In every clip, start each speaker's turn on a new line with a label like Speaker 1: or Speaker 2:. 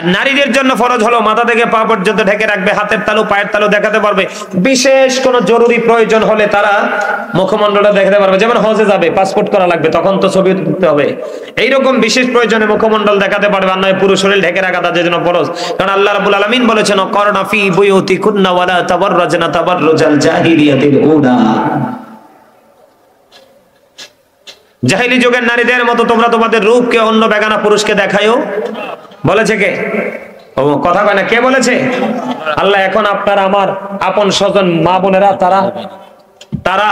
Speaker 1: আর নারীদের জন্য ফরজ হলো মাথা থেকে পা পর্যন্ত ঢেকে রাখবে, হাতের তালু পায়ের তালু দেখাতে পারবে, বিশেষ কোন জরুরি প্রয়োজন হলে তারা মুখমণ্ডলটা দেখাতে পারবে। যেমন হজে যাবে, পাসপোর্ট করা লাগবে, তখন তো ছবি তুলতে হবে, এইরকম বিশেষ প্রয়োজনে মুখমণ্ডল দেখাতে পারবে, আর নয় পুরো শরীর ঢেকে রাখা তাদের জন্য ফরজ। কারণ আল্লাহ রাব্বুল আলামিন বলেছেন করনা ফি বুয়ুতিকুন্না ওয়ালা তাবাররাজনা তাবাররুজাল জাহিলিয়াতিল উলা, জাহিলি যুগের নারীদের মতো তোমরা তোমাদের রূপকে অন্য বেগানা পুরুষকে দেখায়ও। বলেছে কে? ও কথা কয় না, কে বলেছে? আল্লাহ। এখন আপনার আমার আপন স্বজন মা বোনেরা তারা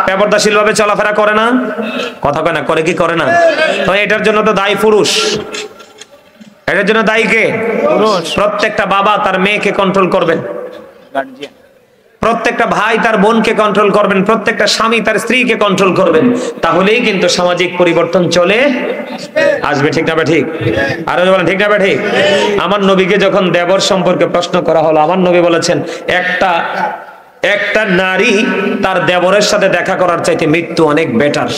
Speaker 1: বেপরদাশীল ভাবে চলাফেরা করে না? কথা কয় না, করে কি করে না? তো এটার জন্য তো দায়ী পুরুষ। এটার জন্য দায়ী কে? পুরুষ। প্রত্যেকটা বাবা তার মেয়েকে কন্ট্রোল করবেন, প্রত্যেকটা ভাই তার বোনকে কন্ট্রোল করবেন, প্রত্যেকটা স্বামী তার স্ত্রীকে কন্ট্রোল করবেন, তাহলেই কিন্তু সামাজিক পরিবর্তন চলে আসবে। ঠিক না ঠিক? আরো বলেন ঠিক না ঠিক? আমার নবীকে যখন দেবর সম্পর্কে প্রশ্ন করা হলো, আমার নবী বলেছেন একটা নারী তার দেবরের সাথে দেখা করার চাইতে মৃত্যু অনেক বেটার।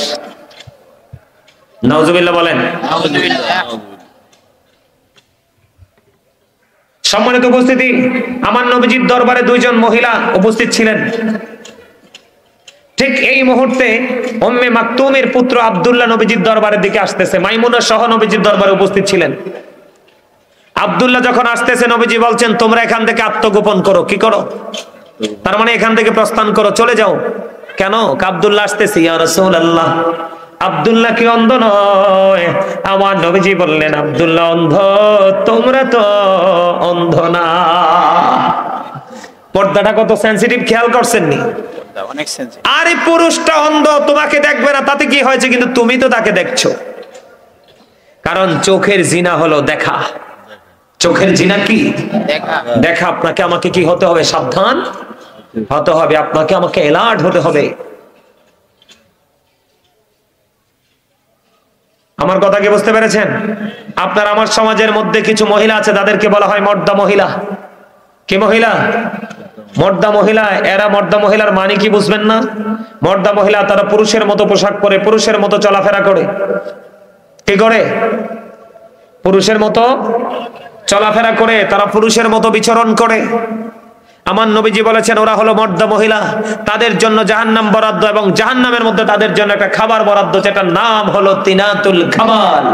Speaker 1: নাউজুবিল্লাহ বলেন। সম্মানিত উপস্থিতি, আমার নবীজির দরবারে দুইজন মহিলা উপস্থিত ছিলেন। ঠিক এই মুহূর্তে উম্মে মাকতুমের পুত্র আব্দুল্লাহ নবীজির দরবারের দিকে আসতেছে, মাইমুনা সহ নবীজির দরবারে উপস্থিত ছিলেন। আব্দুল্লাহ যখন আসতেছে, নবীজি বলছেন তোমরা এখান থেকে আত্মগোপন করো। কি করো? তার মানে এখান থেকে প্রস্থান করো, চলে যাও। কেন? আব্দুল্লাহ আসতেছে। ইয়া রাসূলুল্লাহ, আব্দুল্লাহ কি অন্ধ নয়? আমার নবীজি বললেন আব্দুল্লাহ অন্ধ, তোমরা তো অন্ধ না। পর্দাটা কত সেনসিটিভ খেয়াল করছেননি? অনেক সেনসিটিভ। আরে পুরুষটা অন্ধ, তোমাকে দেখবে না তাতে কি হয়েছে, কিন্তু তুমি তো তাকে দেখছো। কারণ চোখের জিনা হলো দেখা। চোখের জিনা কি? দেখা। দেখা। আপনাকে আমাকে কি হতে হবে? সাবধান হতে হবে, আপনাকে আমাকে অ্যালার্ট হতে হবে। আমার কথা কি বুঝতে পেরেছেন? আপনার আমার সমাজের মধ্যে কিছু মহিলা আছে, তাদেরকে বলা হয় মর্দা মহিলা। কি মহিলা? মর্দা মহিলা। এরা মর্দা মহিলার মানে কি বুঝবেন না? মর্দা মহিলা তারা পুরুষের মতো পোশাক পরে, পুরুষের মতো চলাফেরা করে। কি করে? পুরুষের মতো চলাফেরা করে, তারা পুরুষের মতো বিচরণ করে। আমার নবীজি বলেছেন ওরা হলো মর্দা মহিলা, তাদের জন্য জাহান্নাম বরাদ্দ, এবং জাহান্নামের মধ্যে তাদের জন্য একটা খাবার বরাদ্দ, যেটার নাম হলো তিনাতুল খাবাল।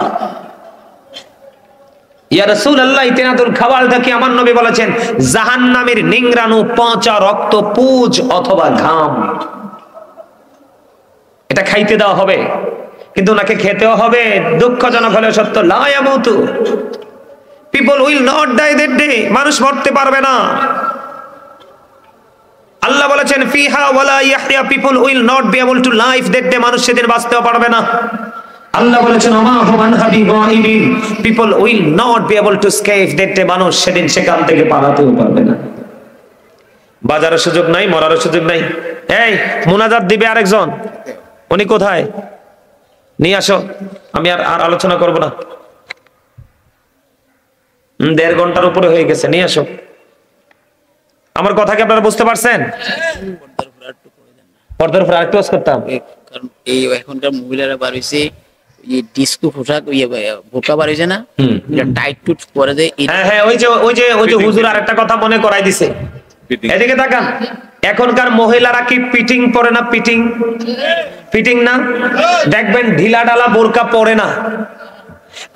Speaker 1: ইয়া রাসূলুল্লাহ, তিনাতুল খাবালটা কি? আমার নবী বলেছেন জাহান্নামের নিংরানু, পচা রক্ত, পুজ অথবা ঘাম। এটা খাইতে দেওয়া হবে, কিন্তু ওনাকে খেতেও হবে। দুঃখজনক হলেও সত্য, লা ইয়ামুতু, people will not die that day, মানুষ মরতে পারবে না। আল্লাহ বলেছেন ফিহা ওয়ালা ইয়াহইয়া, people will not be able to live that day, মানুষ সেদিন বাঁচতেও পারবে না। আল্লাহ বলেছেন ওমা হুম আনহা বিগাইবিন, people will not be able to escape that day, মানুষ সেদিন সেখান থেকে পালাতেও পারবে না। বাজারের সুযোগ নাই, মরার সুযোগ নাই। এই মুনাজাত দিবে আরেকজন, উনি কোথায়? নিয়ে আসো, আমি আর আলোচনা করব না। 1.5 ঘন্টার উপরে হয়ে গেছে, নিয়ে আসো। আমার কথা কি আপনারা বুঝতে পারছেন? পর্দার উপর আরেকটু ওয়াজ করতাম,
Speaker 2: কারণ এই এখনকার মহিলারা বার হইছে এই ডিস্কো পোশাক, বোরকা বার হইছে না, এটা টাইট টুট করে দেয়।
Speaker 1: হ্যাঁ, ওই যে হুজুর আরেকটা কথা মনে করাই দিছে। এদিকে তাকান, এখনকার মহিলারা কি পিটিং পরে না? পিটিং না? দেখবেন ঢিলা ঢালা বোরকা পরে না।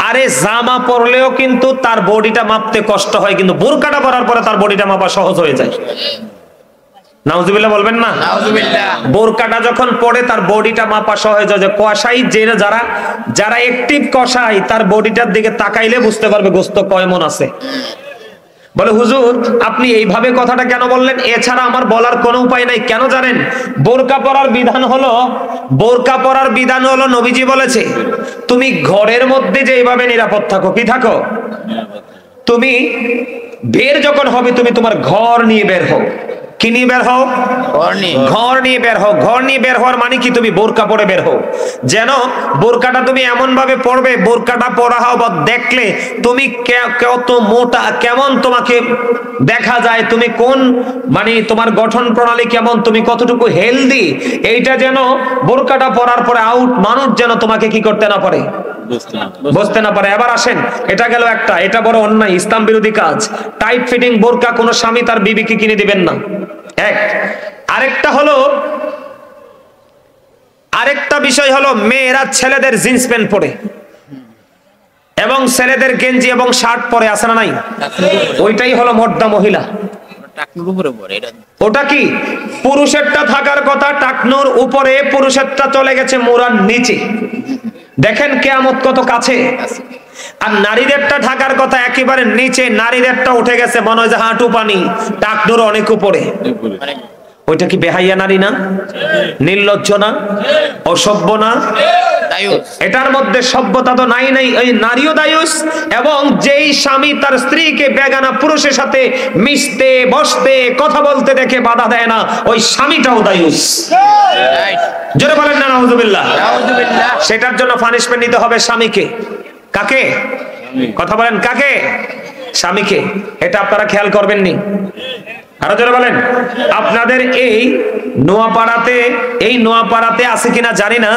Speaker 1: আরে জামা পরলেও কিন্তু তার বডিটা মাপতে কষ্ট হয়, কিন্তু বোরকাটা পরার পরে তার বডিটা মাপা সহজ হয়ে যায়। নাউজুবিল্লাহ বলবেন না? নাউজুবিল্লাহ। বোরকাটা যখন পরে তার বডিটা মাপা সহজ হয়। কষাই যারা অ্যাক্টিভ কষাই, তার বডিটার দিকে তাকাইলে বুঝতে পারবে গোস্ত কয় মণ আছে। বলে হুজুর আপনি এইভাবে কথাটা কেন বললেন? এছাড়া আমার বলার কোনো উপায় নাই। কেন জানেন? বোরকা পরার বিধান হলো নবীজি বলেছে তুমি ঘরের মধ্যে যে এইভাবে নিরাপদ থাকো। কি থাকো? তুমি বের যখন হবে, তুমি তোমার ঘর নিয়ে বের হও। কি নিয়ে বের হও? ঘর নিয়ে বের হও। ঘর নিয়ে বের হওয়ার মানে কি? তুমি বোরকা পরে বের হও। যেন বোরকাটা তুমি এমন ভাবে পরবে, বোরকাটা পরা হও বা দেখলে তুমি কত মোটা, কেমন তোমাকে দেখা যায়, তুমি কোন মানে তোমার গঠন প্রণালী কেমন, তুমি কতটুকু হেলদি, এইটা যেন বোরকাটা পরার পরে মানুষ যেন তোমাকে কি করতে না পারে, বুঝতে না পারে। এবার আসেন, এটা গেল একটা, এটা বড় অন্যায়, ইসলাম বিরোধী কাজ। টাইট ফিটিং বোরকা কোন স্বামী তার বিবিকে কিনে দিবেন না, এক। আরেকটা বিষয় হলো মেয়েরা ছেলেদের জিন্স প্যান্ট পরে এবং ছেলেদের গেঞ্জি এবং শার্ট পরে, আছে না নাই? ওইটাই হলো মর্দা মহিলা। ওটা কি? পুরুষেরটা থাকার কথা টাকনুর উপরে, পুরুষেরটা চলে গেছে মোড়ার নিচে। দেখেন কিয়ামত কত কাছে। আর নারীদেরটা থাকার কথা একেবারে নিচে, নারীদেরটা উঠে গেছে মনে হয় যে হাঁটু পানি, টাকনুর অনেক উপরে। ওইটা কি বেহাইয়া নারী না? নির্লজ্জ না? অসভ্য না? এটার মধ্যে সভ্যতা তো নাই। ওই নারীও দায়ুস, এবং যেই স্বামী তার স্ত্রীকে বেগানা পুরুষের সাথে মিশতে বসতে কথা বলতে দেখে বাধা দেয় না, ওই স্বামীটাও দায়ুস। জোরে বলেন না নাউজুবিল্লাহ। সেটার জন্য পানিশমেন্ট নিতে হবে স্বামীকে। কাকে? কথা বলেন, কাকে? স্বামীকে। এটা আপনারা খেয়াল করবেন নি? আরো জোরে বলেন। আপনাদের এই নোয়াপাড়াতে আছে কিনা জানি না,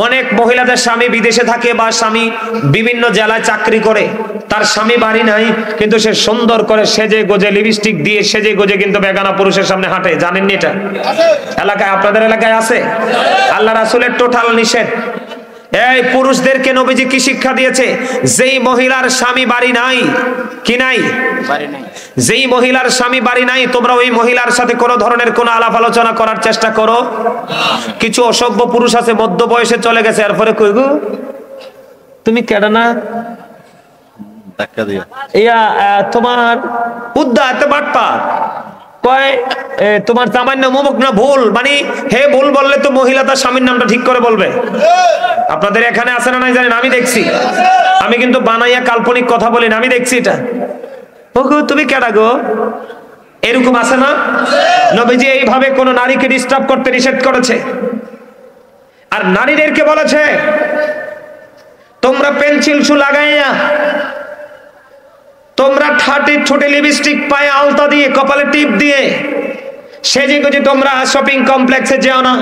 Speaker 1: অনেক মহিলাদের স্বামী বিদেশে থাকে বা স্বামী বিভিন্ন জেলায় চাকরি করে, তার স্বামী বাড়ি নাই, কিন্তু সে সুন্দর করে সেজে গোজে লিপস্টিক দিয়ে সেজে গোজে কিন্তু বেগানা পুরুষের সামনে হাঁটে। জানেননি এটা? এলাকায়, আপনাদের এলাকায় আছে? আল্লাহ রাসূলের টোটাল নিষেধ। এই পুরুষদেরকে নবীজি কি শিক্ষা দিয়েছে? যেই মহিলার স্বামী বাড়ি নাই, কি নাই? যেই মহিলার স্বামী বাড়ি নাই, তোমরা ওই মহিলার সাথে কোনো ধরনের কোনো আলাপ আলোচনা করার চেষ্টা করো। কিছু অসভ্য পুরুষ আছে মধ্য বয়সে চলে গেছে, এরপরে কই গো তুমি কেডা না তোমার উদ্দা এত বাটপা কয় তোমার জামাই নাম অমুক না ভুল, মানে হে ভুল বললে তো মহিলা তার স্বামীর নামটা ঠিক করে বলবে। আপনাদের এখানে আছে না নাই জানেন, আমি দেখছি। আমি কিন্তু বানাইয়া কাল্পনিক কথা বলি না, আমি দেখছি এটা। তুমি কেডা গো, এরকম আছে না? নবীজি এইভাবে কোন নারীকে ডিস্টার্ব করতে নিষেধ করেছে। আর নারীদেরকে বলেছে তোমরা পেন্সিল শু লাগাইয়া, তোমরা ঠোঁটে লিপস্টিক, পায়ে আলতা দিয়ে, কপালে টিপ দিয়ে সেজে গুজে তোমরা শপিং কমপ্লেক্সে যেও না।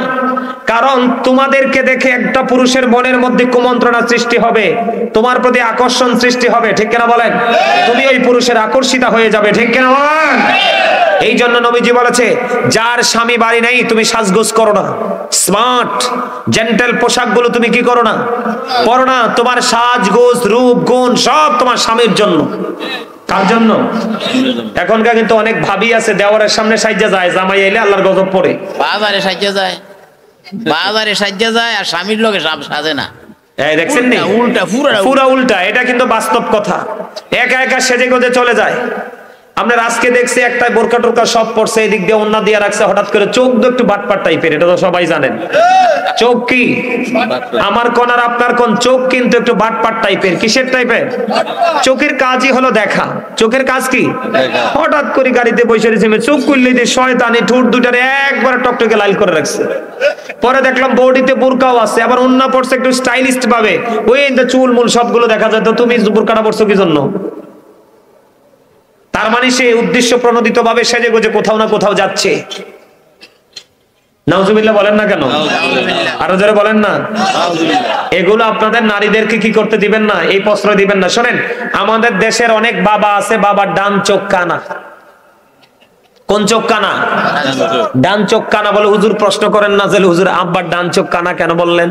Speaker 1: কারণ তোমাদেরকে দেখে একটা পুরুষের মনের মধ্যে কুমন্ত্রণা সৃষ্টি হবে, তোমার প্রতি আকর্ষণ সৃষ্টি হবে, ঠিক কিনা বলেন? তুমি ওই পুরুষের আকর্ষিতা হয়ে যাবে, ঠিক কিনা বলেন? এই জন্য নবীজি বলেছে যার স্বামী বাড়ি নাই তুমি সাজগোজ করো না, স্মার্ট জেন্টেল পোশাকগুলো তুমি কি করো না, পরো না। তোমার সাজগোজ রূপ গুণ সব তোমার স্বামীর জন্য। কার জন্য? এখনকার কিন্তু অনেক ভাবি আছে দেওয়ারের সামনে সাইজা যায়, জামাই এলে আল্লাহর গজব পড়ে।
Speaker 2: বাজারে সাইজা যায় আর স্বামীর লোকে সব সাজে না।
Speaker 1: দেখছেন নি? পুরা উল্টা। এটা কিন্তু বাস্তব কথা। একা একা সেজে গোজে চলে যায়। আমরা আজকে দেখছি একটা বোরকা টোরকা সব পড়ছে, এদিক দিয়ে ওন্না দিয়ে রাখছে, হঠাৎ করে চোখ তো একটু বাটপাট টাইপের, এটা তো সবাই জানেন। চোখ কি আমার কোন আর আপনার কোন, চোখ কিন্তু একটু বাটপাট টাইপের। কিসের টাইপের? চোখের কাজই হলো দেখা। চোখের কাজ কি? হঠাৎ করে গাড়িতে বসে রয়েছে, চোখ খুললে দিয়ে শয়তানি ঠোঁট দুটারে একবার টকটকে লাল করে রাখছে। পরে দেখলাম বডিতে বোরকাও আছে, আবার ওন্না পড়ছে একটু স্টাইলিস্ট ভাবে, ওই চুল মূল সবগুলো দেখা যায়। তো তুমি বোরকাটা পড়ছো কি জন্য? তার মানে সে উদ্দেশ্য প্রণোদিত ভাবে সেজে গোজে কোথাও না কোথাও যাচ্ছে। নাউজুবিল্লাহ বলেন না কেন? আরো জোরে বলেন না। এগুলো আপনাদের নারীদেরকে কি করতে দিবেন না, এই প্রশ্রয় দিবেন না। শোনেন, আমাদের দেশের অনেক বাবা আছে, বাবার ডান চোখ কানা। কোন চোখ কানা? ডান চোখ কানা বলে হুজুর প্রশ্ন করেন না যে হুজুর আব্বার ডান চোখ কানা কেন বললেন?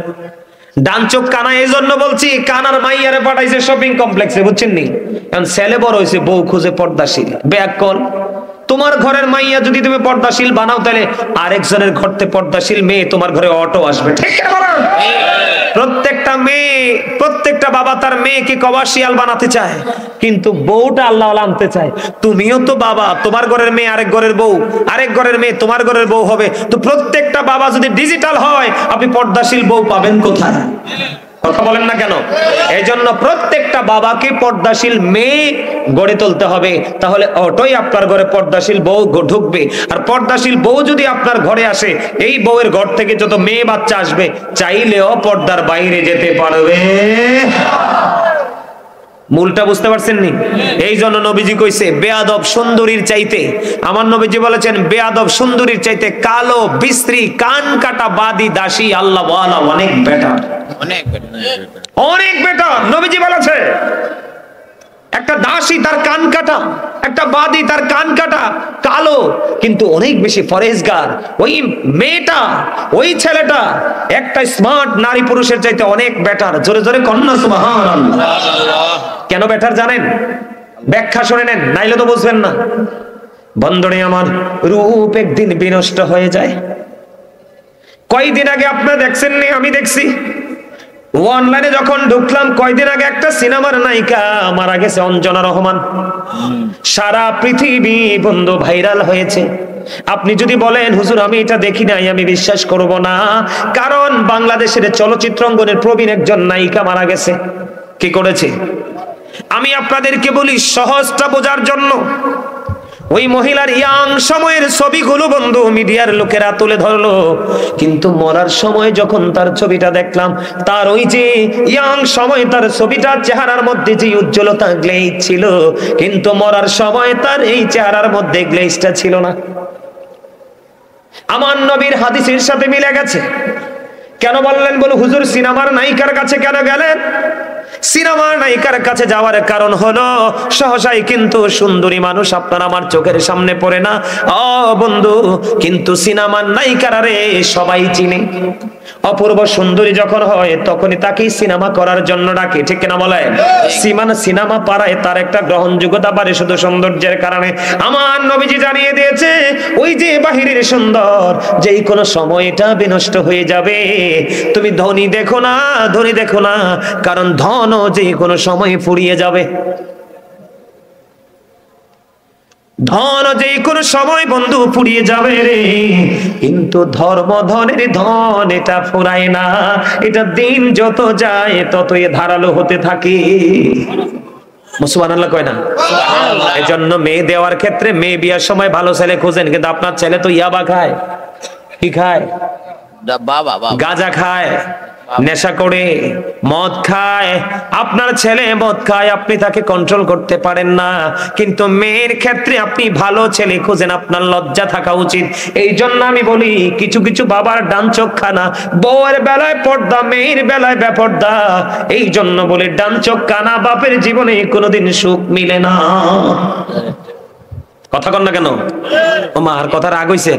Speaker 1: ডান চোখ কানা এই জন্য বলছি, কানার মাইয়ারে পাঠাইছে শপিং কমপ্লেক্সে, বুঝছেন নি? কারণ ছেলে বড় হয়েছে, বউ খুঁজে পর্দাশীল। ব্যাকল তোমার ঘরের মাইয়া যদি তুমি পর্দাশীল বানাও, তাহলে আরেকজনের ঘরতে পর্দাশীল মেয়ে তোমার ঘরে অটো আসবে, ঠিক না? প্রত্যেকটা বাবা তার মেয়েকে কমার্শিয়াল বানাতে চায়, কিন্তু বউটা আল্লাহ আনতে চায়। তুমিও তো বাবা, তোমার ঘরের মেয়ে আরেক ঘরের বউ, আরেক ঘরের মেয়ে তোমার ঘরের বউ হবে। তো প্রত্যেকটা বাবা যদি ডিজিটাল হয়, আপনি পর্দাশীল বউ পাবেন কোথায়? কথা বলেন না কেন? এই জন্য প্রত্যেকটা বাবাকে পর্দাশীল মেয়ে গড়ে তুলতে হবে, তাহলে অটোই আপনার ঘরে পর্দাশীল বউ ঢুকবে। আর পর্দাশীল বউ যদি আপনার ঘরে আসে, এই বউয়ের ঘর থেকে যত মেয়ে বাচ্চা আসবে, চাইলেও পর্দার বাইরে যেতে পারবে। মূলটা বুঝতে পারছেন নি? এই জন্য নবীজি কইছে বেয়াদব সুন্দরীর চাইতে, আমার নবীজি বলেছেন বেয়াদব সুন্দরীর চাইতে কালো বিশ্রী কান কাটা বাদী দাসী আল্লাহ ওয়ালা অনেক বেটার, অনেক বেটার। অনেক বেটা। নবীজি বলেছে একটা দাসী তার কান কাটা, একটা বাদী তার কান কাটা, কালো কিন্তু অনেক বেশি ফরেজগার। ওই মেয়েটা, ওই ছেলেটা একটা স্মার্ট নারী পুরুষের চাইতে অনেক বেটার। জোরে জোরে কন্যা সুবহানাল্লাহ। কেন বেটার জানেন? ব্যাখ্যা শুনে নেন, নাইলে তো বুঝবেন না। বন্ধনে আমার, রূপ একদিন বিনষ্ট হয়ে যায়। কয়দিন আগে আপনারা দেখছেন নি? আমি দেখছি অনলাইনে যখন ঢুকলাম, কয়দিন আগে একটা সিনেমার নায়িকা মারা গেছে, অঞ্জনা রহমান। সারা পৃথিবী বন্ধু ভাইরাল হয়েছে। আপনি যদি বলেন হুজুর আমি এটা দেখি নাই, আমি বিশ্বাস করব না, কারণ বাংলাদেশের চলচ্চিত্র অঙ্গনের প্রবীণ একজন নায়িকা মারা গেছে। কি করেছে? আমি আপনাদেরকে বলি সহজটা বোঝার জন্য। ওই মহিলার ইয়াং সময়ের ছবিগুলো বন্ধু মিডিয়ার লোকেরা তুলে ধরলো, কিন্তু মরার সময় যখন তার ছবিটা দেখলাম, তার ওই যে ইয়াং সময় তার ছবিটা, চেহারার মধ্যে যে উজ্জ্বলতা, গ্লেজ ছিল, কিন্তু মরার সময় তার এই চেহারার মধ্যে গ্লেজটা ছিল না। আমার নবীর হাদিসের সাথে মিলে গেছে। কেন বললেন? বলে হুজুর সিনেমার নায়িকার কাছে কেন গেলেন? সিনেমার নায়িকার কাছে যাওয়ার কারণ হলো সহসাই কিন্তু সুন্দরী মানুষ আপনার আমার চোখের সামনে পড়ে না ও বন্ধু, কিন্তু সিনেমার নায়িকারা রে সবাই চিনে। অপূর্ব সুন্দরী যখন হয় তখনই তাকেই সিনেমা করার জন্য ডাকে, ঠিক কিনা বলেন? সিনেমা পাড়ায় তার একটা গ্রহণযোগ্যতা বাড়ে শুধু সৌন্দর্যের কারণে। আমার নবীজি জানিয়ে দিয়েছে ওই যে বাহিরের সুন্দর, যেই কোনো সময় এটা বিনষ্ট হয়ে যাবে। তুমি ধনী দেখো না, ধনী দেখো না, কারণ ধন যে কোনো সময় ফুরিয়ে যাবে। ধন যে কোনো সময় বন্ধু ফুরিয়ে যাবে রে, কিন্তু ধর্ম ধনের ধন এটা ফুরায় না, এটা দিন যত যায় ততই ধারালো হতে থাকে। সুবহানাল্লাহ কয় না? এই জন্য মেয়ে দেওয়ার ক্ষেত্রে মেয়ে বিয়ার সময় ভালো ছেলে খুঁজেন, কিন্তু আপনার ছেলে তো ইয়াবা খায়। কি খায়? গাঁজা খায়, নেশা করে, মদ খায়। আপনার ছেলে মদ খায়, আপনি তাকে কন্ট্রোল করতে পারেন না, কিন্তু মেয়ের ক্ষেত্রে আপনি ভালো ছেলে খুঁজেন, আপনার লজ্জা থাকা উচিত। এই জন্য আমি বলি কিছু কিছু বাবার ডান চোখ খানা, বউয়ের বেলায় পর্দা, মেয়ের বেলায় বেপর্দা। এই জন্য বলি ডান চোখ কানা বাপের জীবনে কোনোদিন সুখ মিলে না। কথা কন না কেন? ও মা, আর কথা রাগ হইছে?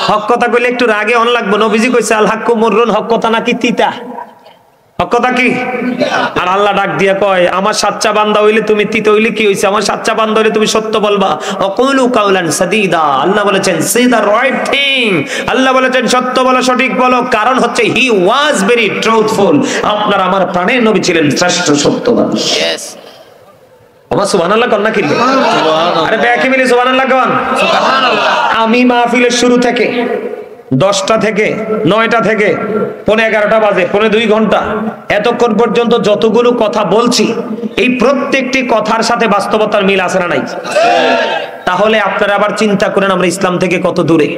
Speaker 1: হক কথা কইলে একটু রাগে অন লাগবো। নবীজি কইছে আল হাক্কু মুররুন, হক কথা নাকি তিতা। হক কথা কি? আর আল্লাহ ডাক দিয়া কয় আমার সাচ্চা বান্দা হইলে তুমি তিতা হইলে কি হইছে? আমার সাচ্চা বান্দা হইলে তুমি সত্য বলবা। অকুলু কাউলান সাদীদা, আল্লাহ বলেছেন সে দা রাইট থিং। আল্লাহ বলেছেন সত্য বলো, সঠিক বলো, কারণ হচ্ছে হি ওয়াজ ভেরি ট্রুথফুল। আপনার আমার প্রাণের নবী ছিলেন শ্রেষ্ঠ সত্যবান।
Speaker 2: ইয়েস,
Speaker 1: আমার সুবহানাল্লাহ কন না কি? আরে ব্যাকে মিলে সুবহানাল্লাহ কন। আমি মাহফিলের শুরু থেকে 10টা থেকে 9টা থেকে 11:30 বাজে, 2.5 ঘন্টা, এতক্ষণ পর্যন্ত যতগুলো কথা বলছি, এই প্রত্যেকটি কথার সাথে বাস্তবতার মিল আছে না নাই? তাহলে আপনারা আবার চিন্তা করেন আমরা ইসলাম থেকে কত দূরে।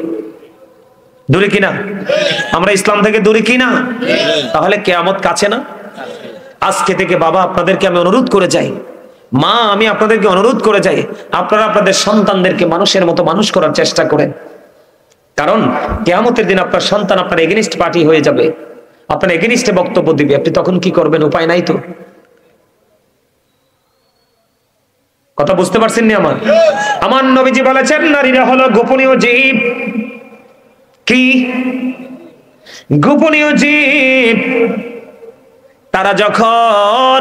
Speaker 1: দূরে কিনা? আমরা ইসলাম থেকে দূরে কিনা? তাহলে কিয়ামত কাছে না? আজকে থেকে বাবা আপনাদেরকে আমি অনুরোধ করে যাই, মা আমি আপনাদেরকে অনুরোধ করে যাই, আপনারা আপনাদের সন্তানদেরকে মানুষের মতো মানুষ করার চেষ্টা করেন। কারণ কিয়ামতের দিন আপনার সন্তান আপনার এগেনিস্ট পার্টি হয়ে যাবে, আপনার এগেনিস্টে বক্তব্য দিবে, আপনি তখন কি করবেন? উপায় নাই তো। কথা বুঝতে পারছেন না? আমার নবীজি বলেছেন নারীরা হলো গোপনীয় জীব। কি গোপনীয় জীব? তারা যখন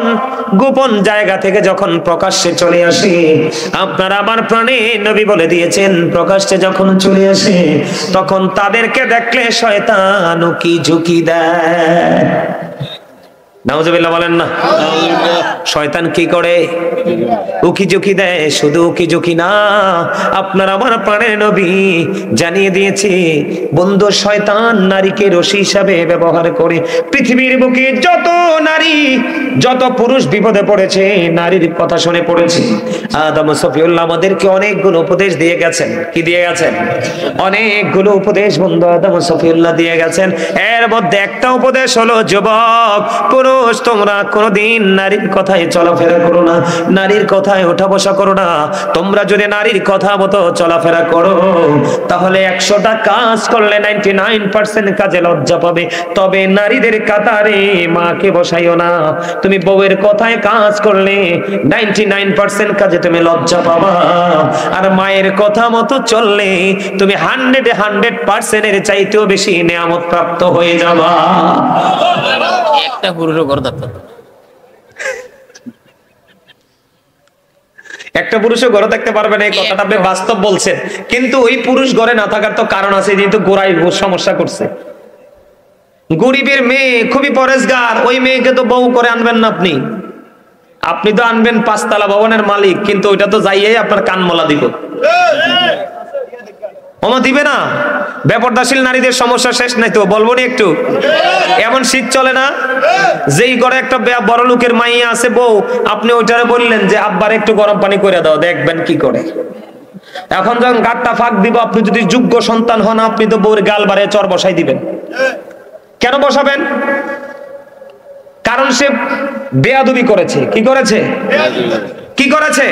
Speaker 1: গোপন জায়গা থেকে যখন প্রকাশ্যে চলে আসে, আপনারা আমার প্রাণে নবী বলে দিয়েছেন প্রকাশ্যে যখন চলে আসে তখন তাদেরকে দেখলে শয়তান উকি ঝুঁকি দেয়। নাউজুবিল্লাহ বলেন না? শয়তান কি করে? উকি ঝুঁকি দেয়। শুধু উকি ঝুঁকি না, আপনার আমার প্রাণের নবী জানিয়ে দিয়েছে বন্ধু, শয়তান নারীকে রশি হিসাবে ব্যবহার করে। পৃথিবীর বুকে যত নারী, যত পুরুষ বিপদে পড়েছে নারীর কথা শুনে পড়েছে। আদম সফিউল্লাহ আমাদেরকে অনেকগুলো উপদেশ দিয়ে গেছেন। কি দিয়ে গেছেন? অনেকগুলো উপদেশ বন্ধু আদম সফিউল্লাহ দিয়ে গেছেন। এর মধ্যে একটা উপদেশ হলো যুবক, পুরো পুরুষ তোমরা কোনোদিন নারীর কথায় চলাফেরা করো না, নারীর কথায় ওঠা বসা করো না। তোমরা যদি নারীর কথা মতো চলাফেরা করো তাহলে 100টা কাজ করলে 99% কাজে লজ্জা পাবে। তবে নারীদের কাতারে মাকে বসাইও না। তুমি বউয়ের কথায় কাজ করলে 99% কাজে তুমি লজ্জা পাবা, আর মায়ের কথা মতো চললে তুমি 100% এর চাইতেও বেশি নিয়ামত প্রাপ্ত হয়ে যাবা।
Speaker 2: একটা পুরুষও ঘর থাকতো না।
Speaker 1: একটা পুরুষও ঘরে থাকতে পারবে না, এই কথাটা আপনি বাস্তব বলছেন। কিন্তু ওই পুরুষ ঘরে না থাকার তো কারণ আছে, যেহেতু গোড়ায় সমস্যা করছে। গরিবের মেয়ে খুবই পরেশগার, ওই মেয়েকে তো বউ করে আনবেন না আপনি। আপনি তো আনবেন 5 তলা ভবনের মালিক, কিন্তু ওইটা তো যাইয়াই আপনার কান মলা দিব। ওমা দিবে না। বেপরদাশীল নারীদের সমস্যা শেষ নাই তো, বলবো নি একটু? এমন শীত চলে না, যেই ঘরে একটা বড় লোকের মাইয়া আছে বউ, আপনি ওইটারে বললেন যে আব্বার একটু গরম পানি করে দাও, দেখবেন কি করে। এখন যখন গাটটা ফাঁক দিব, আপনি যদি যোগ্য সন্তান হন, আপনি তো বউর গাল বাড়ে চর বসাই দিবেন। কেন বসাবেন? কারণ সে বেয়াদবি করেছে। কি করেছে? কি করেছে?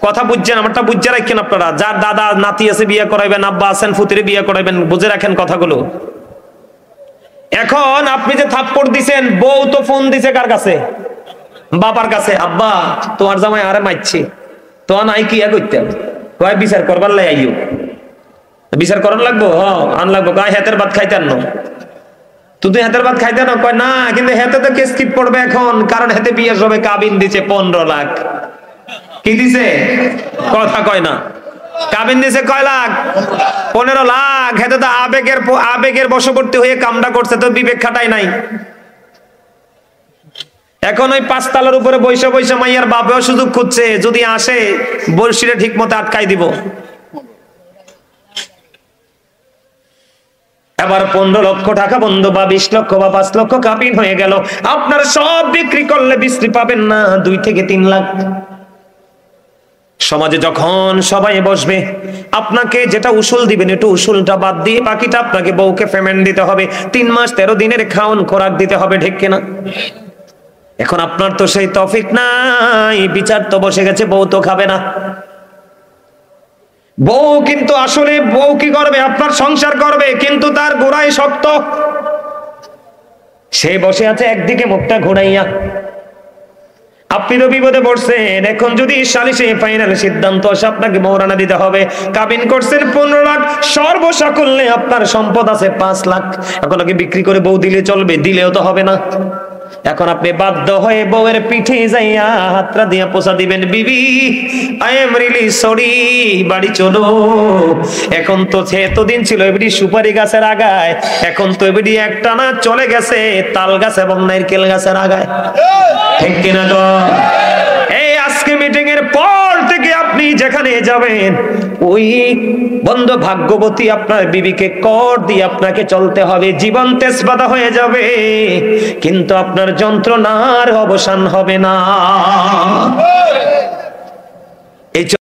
Speaker 1: কথা বুঝছেন? আমারটা বুঝে রাখেন আপনারা। যার দাদা নাতি আছে বিয়ে করাইবেন, আব্বা আছেন ফুতিরে বিয়ে করাইবেন, বুঝে রাখেন কথাগুলো। এখন আপনি যে থাপ্পড় দিছেন, বউ তো ফোন দিছে কার কাছে? বাবার কাছে। আব্বা তোমার জামাই আরে মারছে, তোমার নাই কি করতে কয় বিচার করবার লাই আইও। বিচার করার লাগবো? আন লাগবো। গায়ে হাতের ভাত খাইতেন না, তুই হাতের ভাত খাইতে না? কয় না, কিন্তু হাতে তো কেস কিট পড়বে এখন, কারণ হাতে বিয়ে সবে কাবিন দিছে 15 লাখ। কি দিছে? কথা কয় না। কাবিন দিছে কয় লাখ? 15 লাখ। হাতে তো আবেগের বশবর্তী হয়ে কামটা করছে, তো বিবেক খাটাই নাই। এখন ওই 5 তলার উপরে বৈশা বৈশা মাইয়ার বাপেও সুযোগ খুঁজছে, যদি আসে বলশিরে ঠিক মতো আটকাই দিব। এবার 15 লক্ষ টাকা বন্ধু, বা 20 লক্ষ বা 5 লক্ষ কাবিন হয়ে গেল। আপনার সব বিক্রি করলে বিশ্রী পাবেন না 2 থেকে 3 লাখ। সমাজে যখন সবাই বসবে, আপনাকে যেটা উসুল দিবেন, একটু উসুলটা বাদ দিয়ে বাকিটা আপনাকে বউকে পেমেন্ট দিতে হবে। 3 মাস 13 দিনের খাওন খোরাক দিতে হবে, ঠিক কিনা? এখন আপনার তো সেই তৌফিক নাই, বিচার তো বসে গেছে, বউ তো খাবে না। বউ কিন্তু আসলে বউ কি করবে? আপনার সংসার করবে, কিন্তু তার গোড়ায় শক্ত। সে বসে আছে একদিকে মুখটা ঘুরাইয়া। আপনি তো বিপদে পড়ছেন। এখন যদি সালিশে ফাইনাল সিদ্ধান্ত আসে আপনাকে মওরানা দিতে হবে। কাবিন করছেন 15 লাখ, সর্বসাকুল্যে আপনার সম্পদ আছে 5 লাখ। এখন কি বিক্রি করে বউ দিলে চলবে? দিলেও তো হবে না। এখন আপনি বাধ্য হয়ে বউয়ের পিঠে যাইয়া হাতটা দিয়া পোষা দিবেন, বিবি আই এম রিয়েলি সরি, বাড়ি চলো। এখন তো এতদিন ছিল এবিডি সুপারি গাছের আগায়, এখন তো এবিডি একটানা চলে গেছে তাল গাছ এবং নারকেল গাছের আগায়, ঠিক কিনা? তো এই আজকে মিটিং এর পর থেকে আপনি যেখানে যাবেন, ওই বন্ধু ভাগ্যবতী আপনার বিবিকে কর দিয়ে আপনাকে চলতে হবে। জীবন তেজপাতা হয়ে যাবে, কিন্তু আপনার যন্ত্রণার অবসান হবে না।